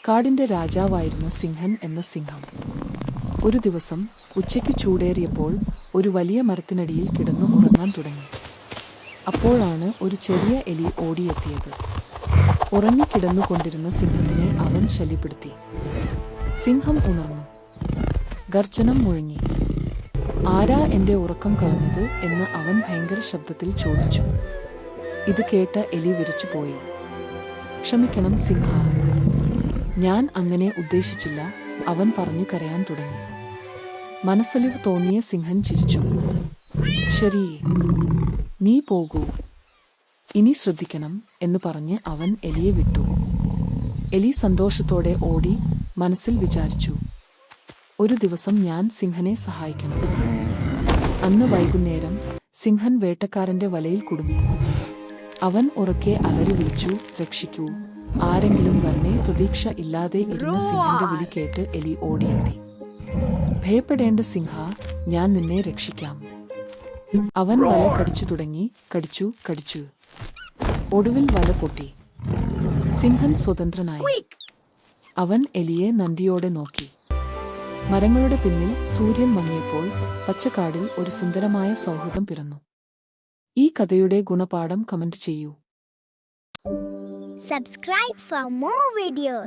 കാടിന്റെ രാജാവായിരുന്ന സിംഹൻ എന്ന സിംഹം. ഒരു ദിവസം ഉച്ചയ്ക്ക് ചൂടേറിയപ്പോൾ ഒരു വലിയ മരത്തിനടിയിൽ കിടന്നു ഉറങ്ങാൻ തുടങ്ങി. അപ്പോഴാണ് ഒരു ചെറിയ എലി ഓടിയെത്തിയത്. ഉറങ്ങിക്കിടന്നുകൊണ്ടിരുന്ന സിംഹത്തിനെ അവൻ ശല്യപ്പെടുത്തി. സിംഹം ഉണർന്നു. ഗർജനം മുഴങ്ങി. ആരാ എന്റെ ഉറക്കം കളഞ്ഞത് എന്ന് അവൻ ഭയങ്കര ശബ്ദത്തിൽ ചോദിച്ചു. ഇത് കേട്ട എലി വിറച്ചുപോയി. ക്ഷമിക്കണം സിംഹ, ഞാൻ അങ്ങനെ ഉദ്ദേശിച്ചില്ല, അവൻ പറഞ്ഞു കരയാൻ തുടങ്ങി. മനസ്സലിവ് തോന്നിയ സിംഹൻ ചിരിച്ചു. ശരി, നീ പോകൂ, ഇനി ശ്രദ്ധിക്കണം എന്ന് പറഞ്ഞ് അവൻ എലിയെ വിട്ടു. എലി സന്തോഷത്തോടെ ഓടി മനസ്സിൽ വിചാരിച്ചു, ഒരു ദിവസം ഞാൻ സിംഹനെ സഹായിക്കണം. അന്ന് വൈകുന്നേരം സിംഹൻ വേട്ടക്കാരന്റെ വലയിൽ കുടുങ്ങി. അവൻ ഉറക്കെ അലറി വിളിച്ചു, രക്ഷിക്കൂ, ആരെങ്കിലും വരണേ. പ്രതീക്ഷ ഇല്ലാതെ ഇരുന്ന സിംഹന്റെ വിളി കേട്ട് എലി ഓടിയെത്തി. ഭയപ്പെടേണ്ട സിംഹ, ഞാൻ നിന്നെ രക്ഷിക്കാം. അവൻ വല കടിച്ചു തുടങ്ങി. കടിച്ചു. ഒടുവിൽ വല പൊട്ടി. സിംഹൻ സ്വതന്ത്രനായി. അവൻ എലിയെ നന്ദിയോടെ നോക്കി. മരങ്ങളുടെ പിന്നിൽ സൂര്യൻ മങ്ങിയപ്പോൾ പച്ചക്കാടിൽ ഒരു സുന്ദരമായ സൗഹൃദം പിറന്നു. ഈ കഥയുടെ ഗുണപാഠം കമന്റ് ചെയ്യൂ. Subscribe for more videos.